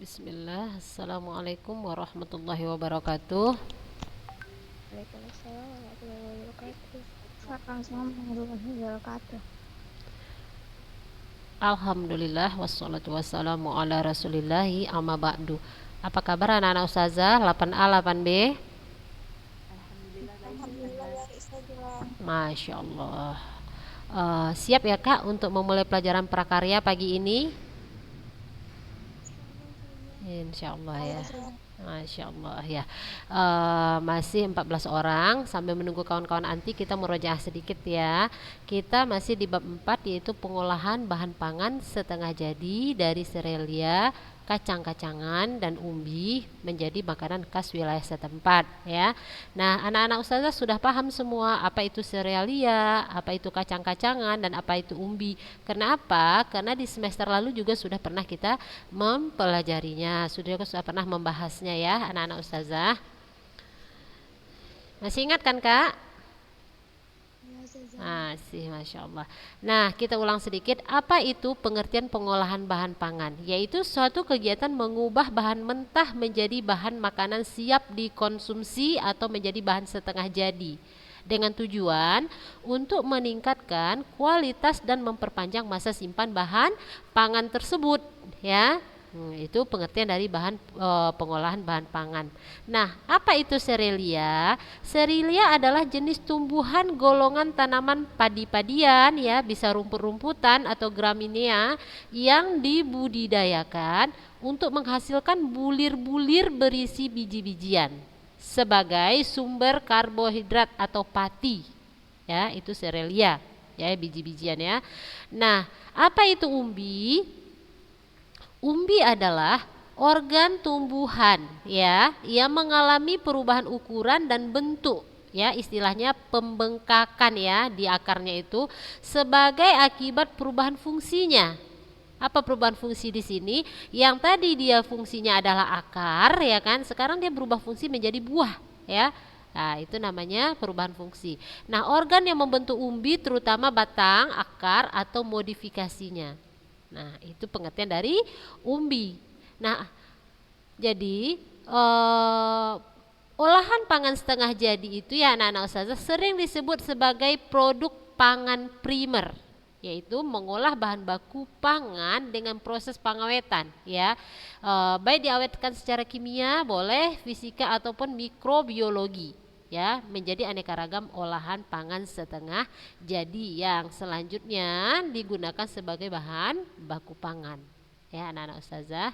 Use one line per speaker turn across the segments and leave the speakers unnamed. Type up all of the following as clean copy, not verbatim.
Bismillah. Assalamualaikum warahmatullahi wabarakatuh.
Waalaikumsalam warahmatullahi wabarakatuh. Waalaikumsalam warahmatullahi wabarakatuh.
Alhamdulillah wassalatu wassalamu ala rasulillahi amma ba'du. Apa kabar anak-anak ustazah 8A 8B?
Alhamdulillah baik Ustazah.
Masya Allah. Siap ya kak untuk memulai pelajaran prakarya pagi ini? Insya Allah ya. Masya Allah ya. Masih 14 orang. Sambil menunggu kawan-kawan anti, kita murojaah sedikit ya. Kita masih di bab 4, yaitu pengolahan bahan pangan setengah jadi dari serelia, kacang-kacangan dan umbi menjadi makanan khas wilayah setempat ya. Nah, anak-anak ustazah sudah paham semua apa itu serealia, apa itu kacang-kacangan, dan apa itu umbi. Kenapa? Karena di semester lalu juga sudah pernah kita mempelajarinya, sudah pernah membahasnya ya anak-anak ustazah. Masih ingat kan kak? Masih, Masya Allah. Nah, kita ulang sedikit. Apa itu pengertian pengolahan bahan pangan? Yaitu suatu kegiatan mengubah bahan mentah menjadi bahan makanan siap dikonsumsi atau menjadi bahan setengah jadi, dengan tujuan untuk meningkatkan kualitas dan memperpanjang masa simpan bahan pangan tersebut ya. Itu pengertian dari pengolahan bahan pangan. Nah, apa itu serelia? Serelia adalah jenis tumbuhan golongan tanaman padi-padian ya, bisa rumput-rumputan atau graminea yang dibudidayakan untuk menghasilkan bulir-bulir berisi biji-bijian sebagai sumber karbohidrat atau pati. Ya, itu serelia ya, biji-bijian ya. Nah, apa itu umbi? Umbi adalah organ tumbuhan ya yang mengalami perubahan ukuran dan bentuk ya, istilahnya pembengkakan ya di akarnya itu sebagai akibat perubahan fungsinya. Apa perubahan fungsi di sini? Yang tadi dia fungsinya adalah akar ya kan, sekarang dia berubah fungsi menjadi buah ya. Nah, itu namanya perubahan fungsi. Nah, organ yang membentuk umbi terutama batang, akar atau modifikasinya. Nah, itu pengertian dari umbi. Nah, jadi olahan pangan setengah jadi itu ya anak-anak ustazah sering disebut sebagai produk pangan primer, yaitu mengolah bahan baku pangan dengan proses pengawetan ya. Baik diawetkan secara kimia, boleh fisika ataupun mikrobiologi ya, menjadi aneka ragam olahan pangan setengah jadi yang selanjutnya digunakan sebagai bahan baku pangan ya anak-anak ustazah.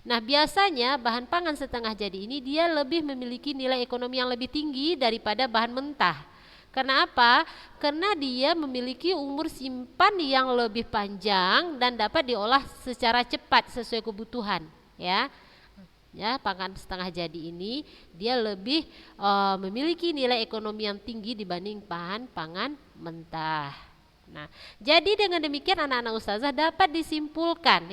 Nah, biasanya bahan pangan setengah jadi ini dia lebih memiliki nilai ekonomi yang lebih tinggi daripada bahan mentah. Karena apa? Karena dia memiliki umur simpan yang lebih panjang dan dapat diolah secara cepat sesuai kebutuhan ya. Ya, pangan setengah jadi ini dia lebih memiliki nilai ekonomi yang tinggi dibanding bahan pangan mentah. Nah, jadi dengan demikian anak-anak ustazah dapat disimpulkan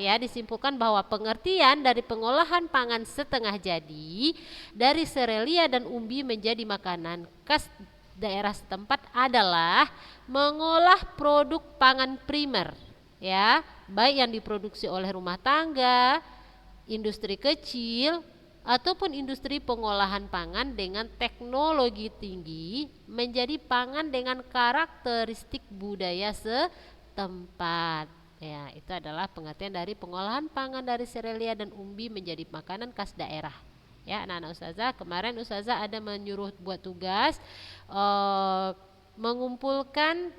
bahwa pengertian dari pengolahan pangan setengah jadi dari serelia dan umbi menjadi makanan khas daerah setempat adalah mengolah produk pangan primer ya, baik yang diproduksi oleh rumah tangga, industri kecil ataupun industri pengolahan pangan dengan teknologi tinggi menjadi pangan dengan karakteristik budaya setempat. Ya, itu adalah pengertian dari pengolahan pangan dari serelia dan umbi menjadi makanan khas daerah. Ya, anak-anak ustazah, kemarin ustazah ada menyuruh buat tugas mengumpulkan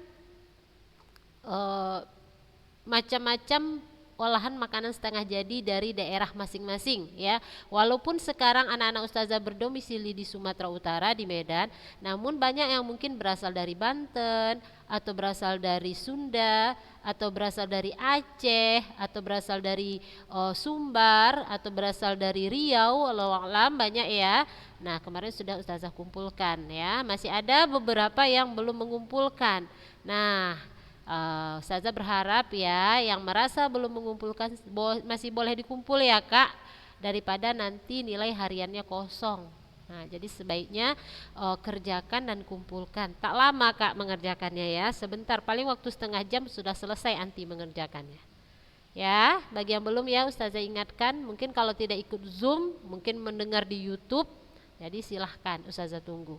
macam-macam olahan makanan setengah jadi dari daerah masing-masing ya. Walaupun sekarang anak-anak ustazah berdomisili di Sumatera Utara di Medan, namun banyak yang mungkin berasal dari Banten atau berasal dari Sunda atau berasal dari Aceh atau berasal dari Sumbar atau berasal dari Riau, Allahu a'lam, banyak ya. Nah, kemarin sudah ustazah kumpulkan ya. Masih ada beberapa yang belum mengumpulkan. Nah, Ustazah berharap ya yang merasa belum mengumpulkan masih boleh dikumpul ya kak, daripada nanti nilai hariannya kosong. Nah, jadi sebaiknya kerjakan dan kumpulkan. Tak lama kak mengerjakannya ya, sebentar, paling waktu setengah jam sudah selesai anti mengerjakannya Ya, bagi yang belum ya Ustazah ingatkan, mungkin kalau tidak ikut Zoom, mungkin mendengar di YouTube. Jadi silahkan Ustazah tunggu.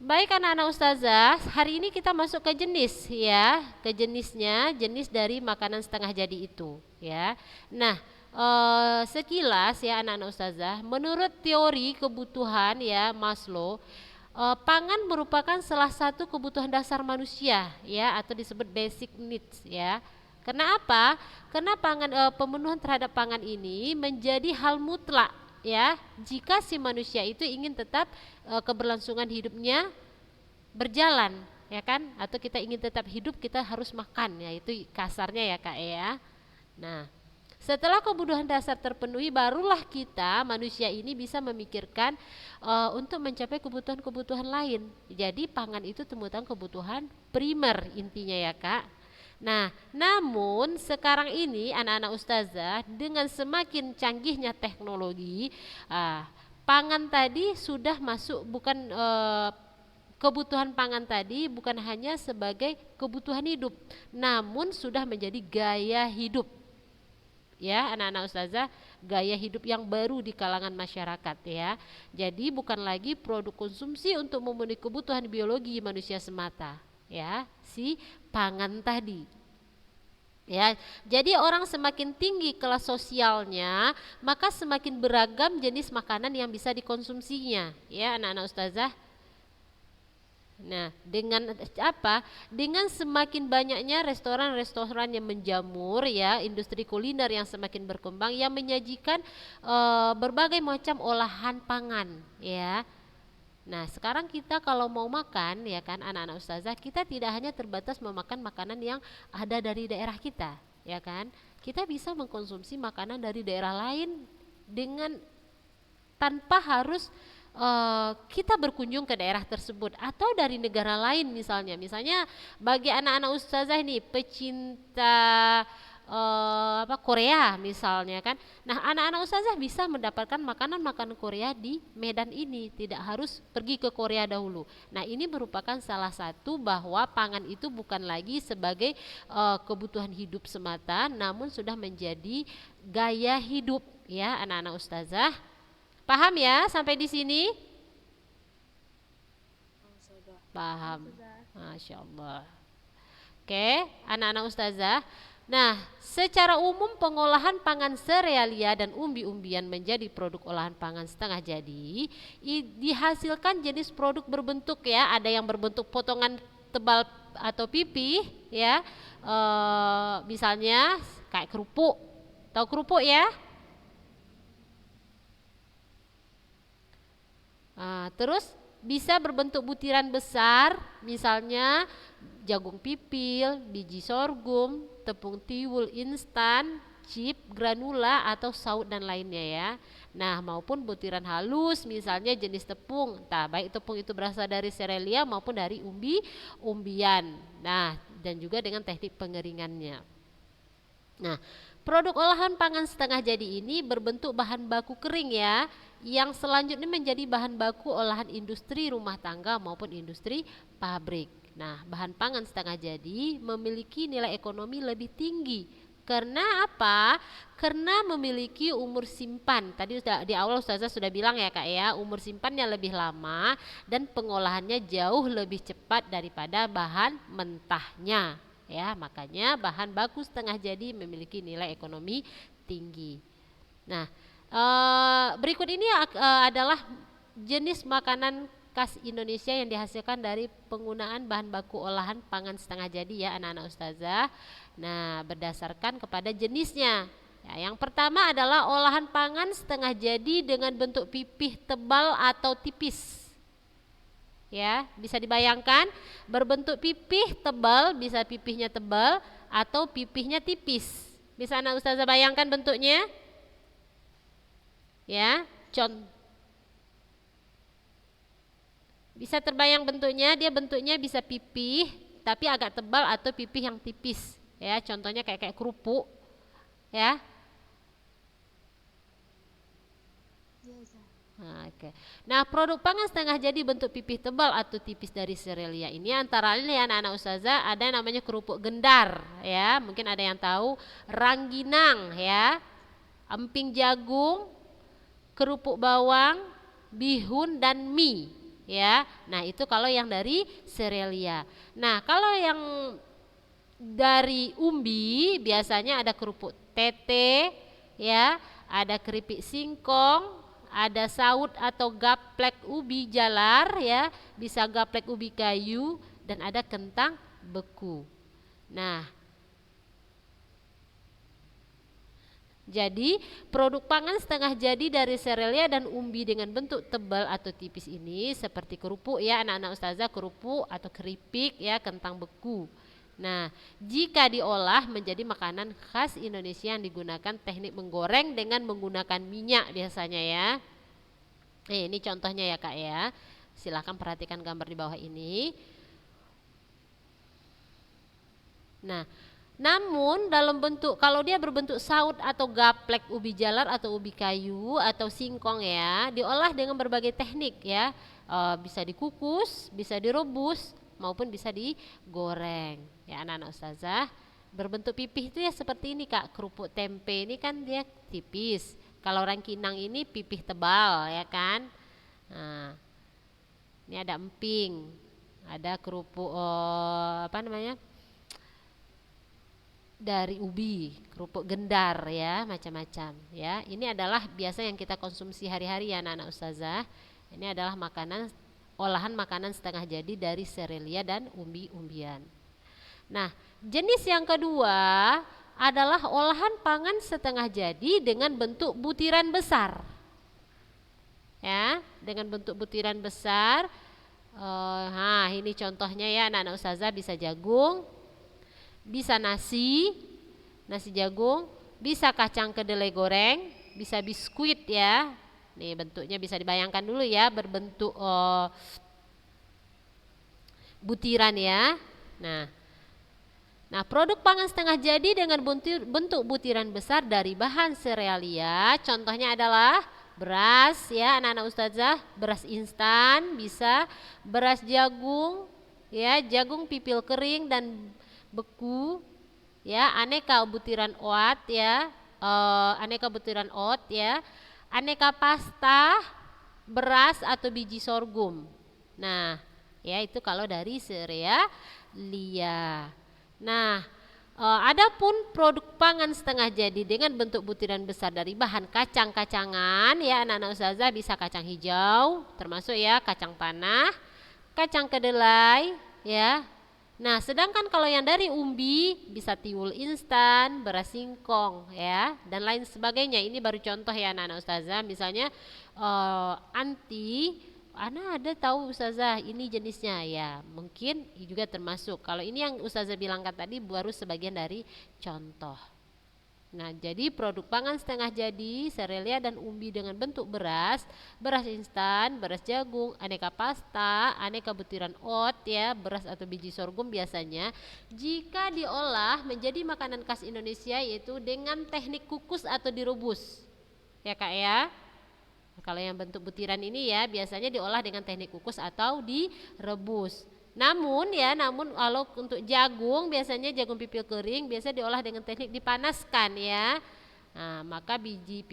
Baik anak-anak Ustazah, hari ini kita masuk ke jenis ya, ke jenisnya, jenis dari makanan setengah jadi itu ya. Nah, sekilas ya anak-anak Ustazah, menurut teori kebutuhan ya Maslow, pangan merupakan salah satu kebutuhan dasar manusia ya, atau disebut basic needs ya. Karena apa? Karena pemenuhan terhadap pangan ini menjadi hal mutlak ya, jika si manusia itu ingin tetap keberlangsungan hidupnya berjalan ya kan, atau kita ingin tetap hidup kita harus makan ya, itu kasarnya ya Kak ya. Nah, setelah kebutuhan dasar terpenuhi barulah kita manusia ini bisa memikirkan untuk mencapai kebutuhan-kebutuhan lain. Jadi pangan itu merupakan kebutuhan primer intinya ya Kak. Nah, namun sekarang ini anak-anak Ustazah dengan semakin canggihnya teknologi, pangan tadi sudah masuk bukan kebutuhan pangan tadi bukan hanya sebagai kebutuhan hidup, namun sudah menjadi gaya hidup. Ya, anak-anak Ustazah, gaya hidup yang baru di kalangan masyarakat ya. Jadi bukan lagi produk konsumsi untuk memenuhi kebutuhan biologi manusia semata, ya, si pangan tadi. Ya, jadi orang semakin tinggi kelas sosialnya, maka semakin beragam jenis makanan yang bisa dikonsumsinya, ya anak-anak Ustazah. Nah, dengan apa? Dengan semakin banyaknya restoran-restoran yang menjamur ya, industri kuliner yang semakin berkembang yang menyajikan berbagai macam olahan pangan ya. Nah, sekarang kita kalau mau makan ya kan anak-anak Ustazah, kita tidak hanya terbatas memakan makanan yang ada dari daerah kita, ya kan? Kita bisa mengkonsumsi makanan dari daerah lain dengan tanpa harus kita berkunjung ke daerah tersebut atau dari negara lain misalnya. Misalnya bagi anak-anak Ustazah ini pecinta Korea misalnya kan. Nah, anak-anak Ustazah bisa mendapatkan makanan-makanan Korea di Medan ini, tidak harus pergi ke Korea dahulu. Nah, ini merupakan salah satu bahwa pangan itu bukan lagi sebagai kebutuhan hidup semata, namun sudah menjadi gaya hidup ya anak-anak Ustazah. Paham ya sampai di sini? Paham. Masya Allah. Oke, anak-anak Ustazah. Nah, secara umum pengolahan pangan serealia dan umbi-umbian menjadi produk olahan pangan setengah jadi dihasilkan jenis produk berbentuk ya, ada yang berbentuk potongan tebal atau pipih ya, misalnya kayak kerupuk. Tahu kerupuk ya? Terus bisa berbentuk butiran besar, misalnya jagung pipil, biji sorghum, tepung tiwul instan, chip, granula atau saut dan lainnya ya. Nah, maupun butiran halus, misalnya jenis tepung. Nah, baik tepung itu berasal dari serealia maupun dari umbi-umbian. Nah, dan juga dengan teknik pengeringannya. Nah, produk olahan pangan setengah jadi ini berbentuk bahan baku kering ya, yang selanjutnya menjadi bahan baku olahan industri rumah tangga maupun industri pabrik. Nah, bahan pangan setengah jadi memiliki nilai ekonomi lebih tinggi. Karena apa? Karena memiliki umur simpan. Tadi di awal Ustazah sudah bilang ya Kak ya, umur simpannya lebih lama dan pengolahannya jauh lebih cepat daripada bahan mentahnya. Ya, makanya bahan baku setengah jadi memiliki nilai ekonomi tinggi. Nah, berikut ini adalah jenis makanan khas Indonesia yang dihasilkan dari penggunaan bahan baku olahan pangan setengah jadi ya anak-anak Ustazah. Nah, berdasarkan kepada jenisnya. Ya, yang pertama adalah olahan pangan setengah jadi dengan bentuk pipih tebal atau tipis. Ya, bisa dibayangkan berbentuk pipih tebal, bisa pipihnya tebal atau pipihnya tipis. Bisa anak Ustazah bayangkan bentuknya? Ya, bisa terbayang bentuknya, dia bentuknya bisa pipih tapi agak tebal atau pipih yang tipis. Ya, contohnya kayak kerupuk. Ya. Nah, oke. Nah, produk pangan setengah jadi bentuk pipih tebal atau tipis dari serelia ini antara lain ya anak-anak ustazah ada yang namanya kerupuk gendar ya, mungkin ada yang tahu, rangginang ya, emping jagung, kerupuk bawang, bihun dan mie ya. Nah, itu kalau yang dari serelia. Nah, kalau yang dari umbi biasanya ada kerupuk tete ya, ada keripik singkong, ada saut atau gaplek ubi jalar ya, bisa gaplek ubi kayu dan ada kentang beku. Nah, jadi produk pangan setengah jadi dari serelia dan umbi dengan bentuk tebal atau tipis ini seperti kerupuk ya anak-anak ustazah, kerupuk atau keripik ya, kentang beku. Nah, jika diolah menjadi makanan khas Indonesia yang digunakan teknik menggoreng dengan menggunakan minyak biasanya ya. Ini contohnya ya Kak ya. Silahkan perhatikan gambar di bawah ini. Nah, namun dalam bentuk kalau dia berbentuk saut atau gaplek ubi jalar atau ubi kayu atau singkong ya, diolah dengan berbagai teknik ya. Bisa dikukus, bisa direbus maupun bisa digoreng. Ya anak-anak ustazah, berbentuk pipih itu ya seperti ini Kak, kerupuk tempe ini kan dia tipis. Kalau rangkinang ini pipih tebal ya kan. Nah, ini ada emping, ada kerupuk apa namanya? Dari ubi, kerupuk gendar ya, macam-macam ya. Ini adalah biasa yang kita konsumsi hari-hari ya anak-anak ustazah. Ini adalah olahan makanan setengah jadi dari serelia dan umbi-umbian. Nah, jenis yang kedua adalah olahan pangan setengah jadi dengan bentuk butiran besar. Ya, dengan bentuk butiran besar. Ini contohnya ya anak-anak ustazah, bisa jagung, bisa nasi jagung, bisa kacang kedelai goreng, bisa biskuit ya. Nih bentuknya bisa dibayangkan dulu ya, berbentuk butiran ya. Nah, produk pangan setengah jadi dengan bentuk butiran besar dari bahan serealia, contohnya adalah beras ya anak-anak ustazah, beras instan, bisa beras jagung ya, jagung pipil kering dan beku ya, aneka butiran oat ya, aneka pasta, beras atau biji sorghum. Nah, ya itu kalau dari serealia. Nah, adapun produk pangan setengah jadi dengan bentuk butiran besar dari bahan kacang-kacangan ya anak-anak ustazah, bisa kacang hijau termasuk ya, kacang tanah, kacang kedelai ya. Nah, sedangkan kalau yang dari umbi bisa tiwul instan, beras singkong ya, dan lain sebagainya. Ini baru contoh ya anak-anak ustazah. Misalnya Ana ada tahu ustazah ini jenisnya ya, mungkin juga termasuk. Kalau ini yang ustazah bilangkan tadi baru sebagian dari contoh. Nah, jadi produk pangan setengah jadi serealia dan umbi dengan bentuk beras, beras instan, beras jagung, aneka pasta, aneka butiran oat ya, beras atau biji sorghum biasanya jika diolah menjadi makanan khas Indonesia yaitu dengan teknik kukus atau direbus. Ya Kak ya. Kalau yang bentuk butiran ini ya biasanya diolah dengan teknik kukus atau direbus. Namun kalau untuk jagung biasanya jagung pipil kering biasa diolah dengan teknik dipanaskan ya. Nah, maka biji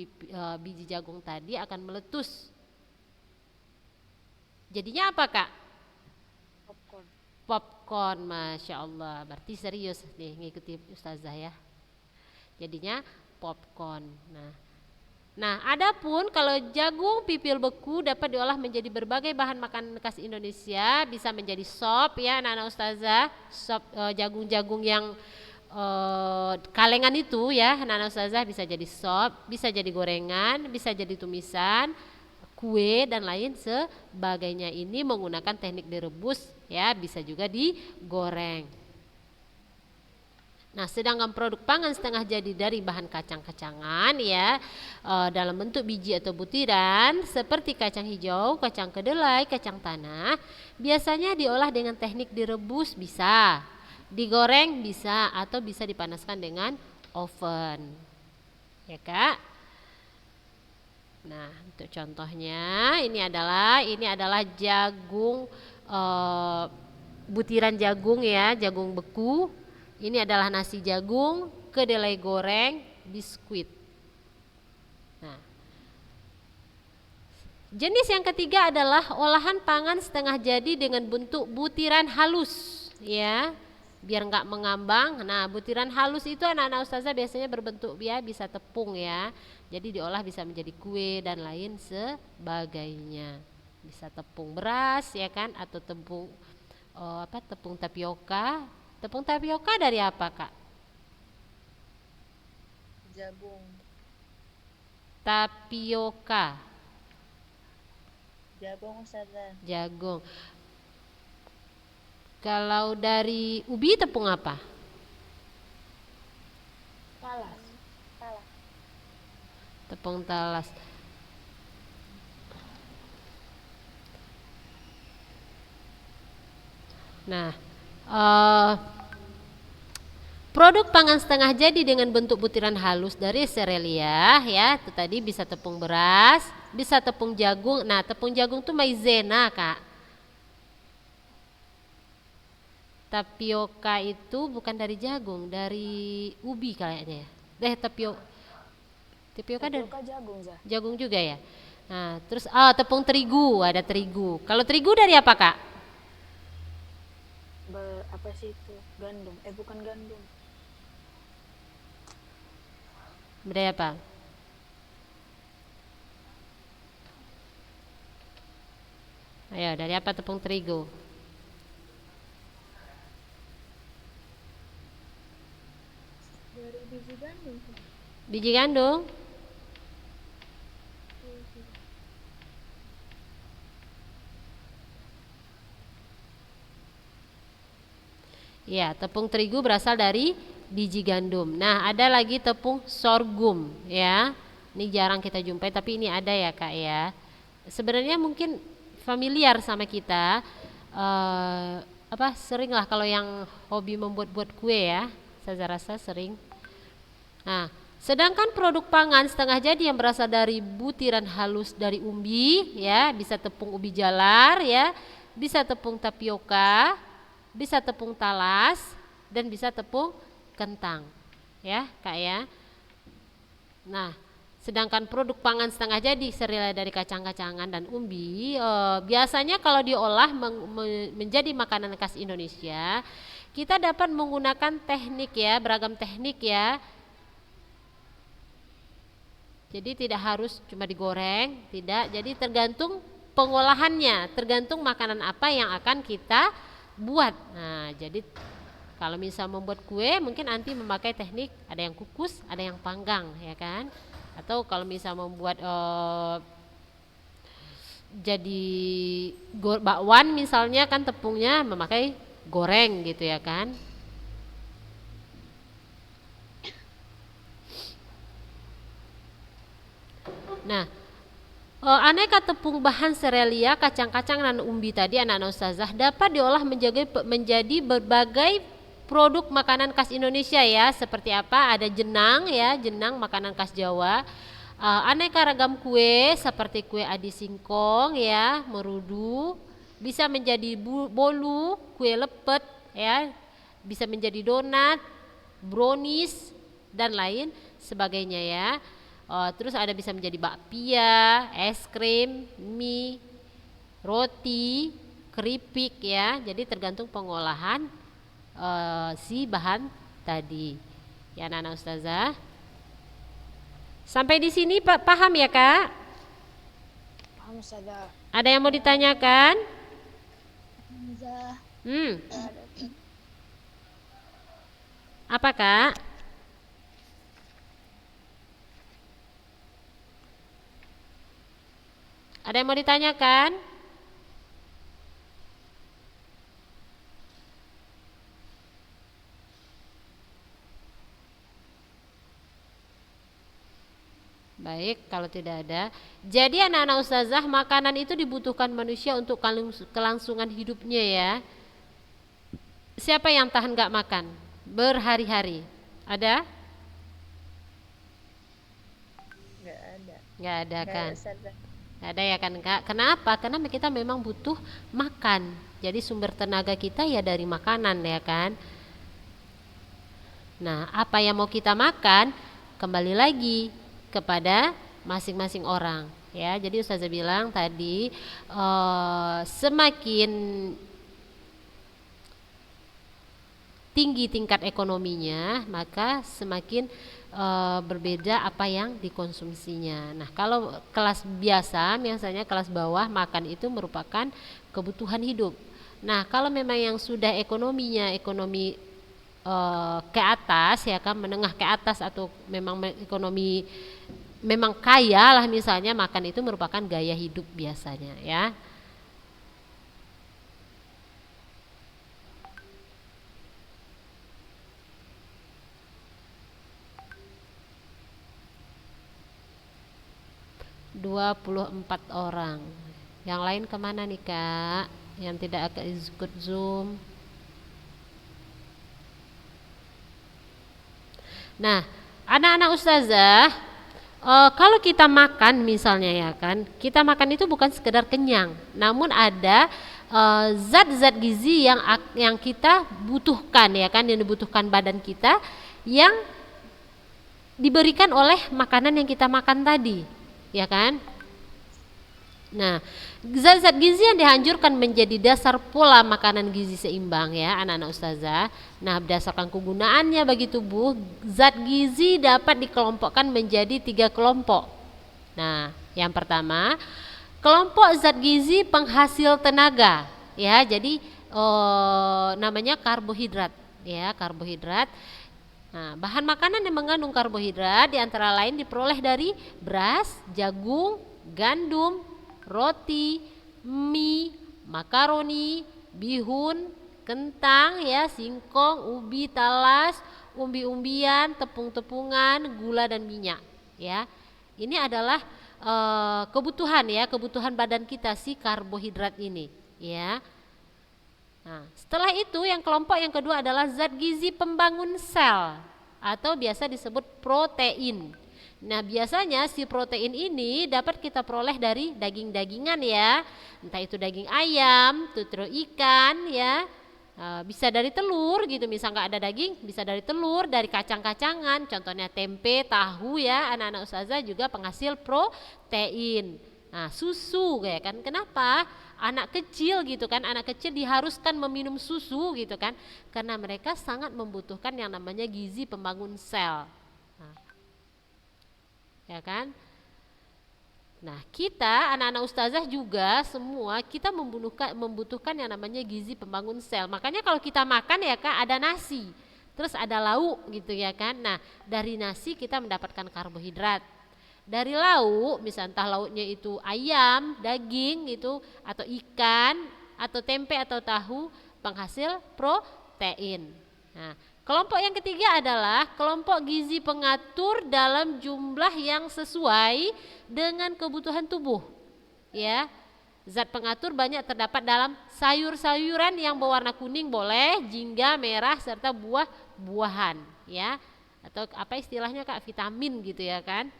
jagung tadi akan meletus. Jadinya apa Kak? Popcorn, masya Allah. Berarti serius nih ngikuti ustazah ya. Jadinya popcorn. Nah, adapun kalau jagung pipil beku dapat diolah menjadi berbagai bahan makanan khas Indonesia, bisa menjadi sop ya anak-anak ustazah, sop jagung-jagung yang kalengan itu ya anak-anak ustazah, bisa jadi sop, bisa jadi gorengan, bisa jadi tumisan, kue dan lain sebagainya. Ini menggunakan teknik direbus ya, bisa juga digoreng. Nah, sedangkan produk pangan setengah jadi dari bahan kacang-kacangan ya, dalam bentuk biji atau butiran seperti kacang hijau, kacang kedelai, kacang tanah, biasanya diolah dengan teknik direbus bisa, digoreng bisa, atau bisa dipanaskan dengan oven. Ya Kak? Nah, untuk contohnya ini adalah jagung, butiran jagung ya, jagung beku. Ini adalah nasi jagung, kedelai goreng, biskuit. Nah, jenis yang ketiga adalah olahan pangan setengah jadi dengan bentuk butiran halus, ya, biar nggak mengambang. Nah, butiran halus itu anak-anak ustazah biasanya berbentuk ya bisa tepung ya. Jadi diolah bisa menjadi kue dan lain sebagainya. Bisa tepung beras ya kan, atau tepung tepung tapioka. Tepung tapioka dari apa, Kak?
Jagung.
Tapioka.
Jagung Ustazah.
Jagung. Kalau dari ubi tepung apa?
Talas.
Tepung talas. Nah, produk pangan setengah jadi dengan bentuk butiran halus dari serelia ya, itu tadi bisa tepung beras, bisa tepung jagung. Nah, tepung jagung tuh maizena, Kak. Tapioka itu bukan dari jagung, dari ubi kayaknya ya. Tapioka dari
jagung, Zah.
jagung juga ya. Nah, terus tepung terigu, ada terigu. Kalau terigu dari apa, Kak?
Apa sih itu? Gandum. Bukan gandum.
Dari apa? Ayo, dari apa tepung terigu?
Dari biji gandum.
Biji gandum? Ya, tepung terigu berasal dari biji gandum. Nah, ada lagi tepung sorghum ya. Ini jarang kita jumpai tapi ini ada ya, Kak ya. Sebenarnya mungkin familiar sama kita. Sering lah kalau yang hobi membuat-buat kue ya. Saya rasa sering. Nah, sedangkan produk pangan setengah jadi yang berasal dari butiran halus dari umbi ya, bisa tepung ubi jalar ya, bisa tepung tapioka, bisa tepung talas, dan bisa tepung kentang ya, Kak ya. Nah, sedangkan produk pangan setengah jadi sereal dari kacang-kacangan dan umbi, biasanya kalau diolah menjadi makanan khas Indonesia, kita dapat menggunakan teknik ya, beragam teknik ya. Jadi tidak harus cuma digoreng, tidak. Jadi tergantung pengolahannya, tergantung makanan apa yang akan kita buat. Nah, jadi kalau misal membuat kue mungkin nanti memakai teknik ada yang kukus, ada yang panggang, ya kan? Atau kalau misal membuat jadi bakwan misalnya kan tepungnya memakai goreng gitu ya kan? Nah, aneka tepung bahan serealia, kacang-kacang dan umbi tadi anak-anak ustazah dapat diolah menjadi berbagai produk makanan khas Indonesia ya. Seperti apa? Ada jenang ya, jenang makanan khas Jawa. Aneka ragam kue seperti kue adi singkong ya, merudu, bisa menjadi bolu, kue lepet ya, bisa menjadi donat, brownies dan lain sebagainya ya. Terus ada bisa menjadi bakpia, es krim, mie, roti, keripik ya. Jadi tergantung pengolahan si bahan tadi. Ya anak-anak ustazah. Sampai di sini paham ya, Kak?
Paham Ustazah.
Ada yang mau ditanyakan?
Hamzah.
Apa, Kak? Ada yang mau ditanyakan? Baik, kalau tidak ada. Jadi anak-anak ustazah, makanan itu dibutuhkan manusia untuk kelangsungan hidupnya ya. Siapa yang tahan gak makan berhari-hari? Ada?
Nggak ada.
Nggak ada
Nggak
kan?
ada Ustazah.
Nggak ada ya kan Kak? Kenapa? Karena kita memang butuh makan. Jadi sumber tenaga kita ya dari makanan ya kan? Nah, apa yang mau kita makan kembali lagi kepada masing-masing orang ya. Jadi Ustazah bilang tadi semakin tinggi tingkat ekonominya, maka semakin berbeda apa yang dikonsumsinya. Nah, kalau kelas biasa, biasanya kelas bawah makan itu merupakan kebutuhan hidup. Nah, kalau memang yang sudah ekonominya ekonomi ke atas ya kan, menengah ke atas atau memang ekonomi memang kaya lah misalnya, makan itu merupakan gaya hidup biasanya ya. Dua puluh empat orang. Yang lain kemana nih Kak? Yang tidak akan ikut Zoom. Nah, anak-anak ustazah, kalau kita makan misalnya ya kan, kita makan itu bukan sekedar kenyang, namun ada zat-zat gizi yang kita butuhkan ya kan, yang dibutuhkan badan kita, yang diberikan oleh makanan yang kita makan tadi, ya kan? Nah, zat-zat gizi yang dianjurkan menjadi dasar pola makanan gizi seimbang ya anak-anak ustazah. Nah, berdasarkan kegunaannya bagi tubuh, zat gizi dapat dikelompokkan menjadi 3 kelompok. Nah, yang pertama, kelompok zat gizi penghasil tenaga ya. Jadi namanya karbohidrat ya, karbohidrat. Nah, bahan makanan yang mengandung karbohidrat diantara lain diperoleh dari beras, jagung, gandum, roti, mie, makaroni, bihun, kentang ya, singkong, ubi, talas, umbi-umbian, tepung-tepungan, gula dan minyak ya. Ini adalah kebutuhan ya, kebutuhan badan kita si karbohidrat ini ya. Nah, setelah itu yang kelompok yang kedua adalah zat gizi pembangun sel atau biasa disebut protein. Nah, biasanya si protein ini dapat kita peroleh dari daging-dagingan ya, entah itu daging ayam, tutro ikan ya, bisa dari telur gitu, misal nggak ada daging bisa dari telur, dari kacang-kacangan, contohnya tempe, tahu ya, anak-anak ustazah juga penghasil protein. Nah, susu kayak kan, kenapa anak kecil gitu kan, anak kecil diharuskan meminum susu gitu kan, karena mereka sangat membutuhkan yang namanya gizi pembangun sel. Nah, ya kan? Nah, kita anak-anak ustazah juga semua kita membutuhkan yang namanya gizi pembangun sel. Makanya kalau kita makan ya Kak, ada nasi, terus ada lauk gitu ya kan. Nah, dari nasi kita mendapatkan karbohidrat. Dari lauk, misalnya entah lauknya itu ayam, daging gitu, atau ikan, atau tempe atau tahu, penghasil protein. Nah, kelompok yang ketiga adalah kelompok gizi pengatur dalam jumlah yang sesuai dengan kebutuhan tubuh. Ya, zat pengatur banyak terdapat dalam sayur-sayuran yang berwarna kuning boleh, jingga, merah, serta buah-buahan. Ya, atau apa istilahnya Kak, vitamin gitu ya kan.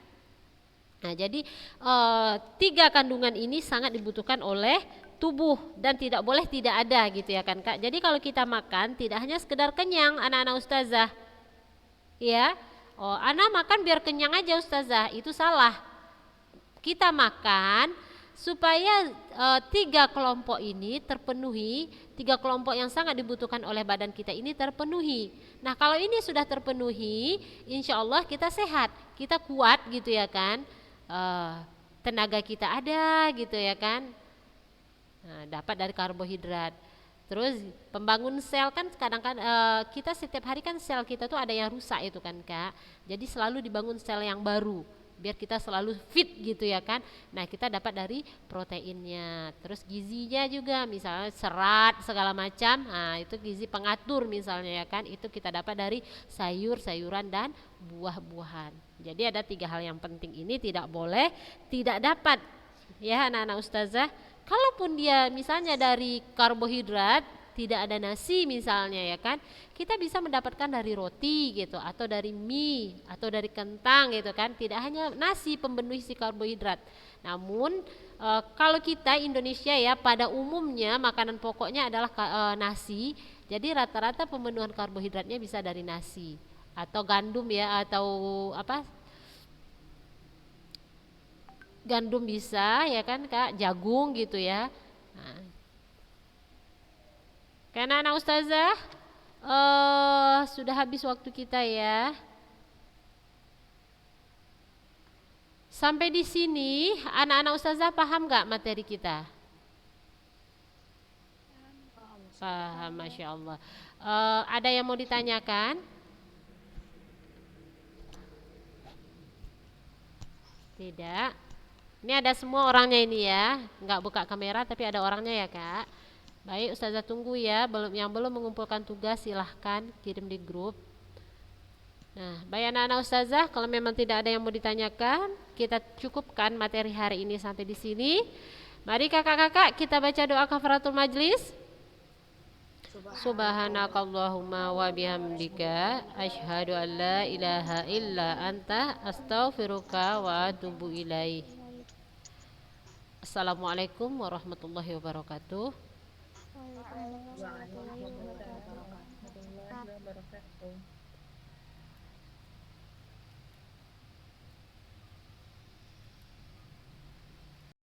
Nah, jadi 3 kandungan ini sangat dibutuhkan oleh tubuh dan tidak boleh tidak ada gitu ya kan Kak. Jadi kalau kita makan tidak hanya sekedar kenyang anak-anak ustazah. Ya. Oh, anak makan biar kenyang aja ustazah, itu salah. Kita makan supaya 3 kelompok ini terpenuhi, 3 kelompok yang sangat dibutuhkan oleh badan kita ini terpenuhi. Nah, kalau ini sudah terpenuhi, insya Allah kita sehat, kita kuat gitu ya kan. Tenaga kita ada gitu ya kan. Nah, dapat dari karbohidrat. Terus pembangun sel kan kadang-kadang kita setiap hari kan sel kita tuh ada yang rusak itu kan Kak. Jadi selalu dibangun sel yang baru biar kita selalu fit gitu ya kan. Nah, kita dapat dari proteinnya. Terus gizinya juga misalnya serat segala macam. Nah, itu gizi pengatur misalnya ya kan. Itu kita dapat dari sayur-sayuran dan buah-buahan. Jadi ada 3 hal yang penting ini tidak boleh tidak dapat ya anak-anak ustazah. Kalaupun dia misalnya dari karbohidrat tidak ada nasi misalnya ya kan, kita bisa mendapatkan dari roti gitu, atau dari mie, atau dari kentang gitu kan. Tidak hanya nasi pemenuhi si karbohidrat. Namun kalau kita Indonesia ya, pada umumnya makanan pokoknya adalah nasi. Jadi rata-rata pemenuhan karbohidratnya bisa dari nasi atau gandum ya, atau apa, gandum bisa ya kan Kak, jagung gitu ya. Nah, karena anak ustazah sudah habis waktu kita ya. Sampai di sini anak-anak ustazah paham nggak materi kita? Paham, masya Allah. Ada yang mau ditanyakan? Tidak. Ini ada semua orangnya ini ya, nggak buka kamera tapi ada orangnya ya Kak. Baik, ustazah tunggu ya. Yang belum mengumpulkan tugas silahkan kirim di grup. Nah, baik anak-anak ustazah, kalau memang tidak ada yang mau ditanyakan, kita cukupkan materi hari ini sampai di sini. Mari kakak-kakak kita baca doa kafaratul majlis. Subhanakallahumma wa bihamdika asyhadu an la ilaha illa anta astaghfiruka wa atubu ilaih. Assalamualaikum warahmatullahi wabarakatuh.
Waalaikumsalam warahmatullahi wabarakatuh.
warahmatullahi wabarakatuh.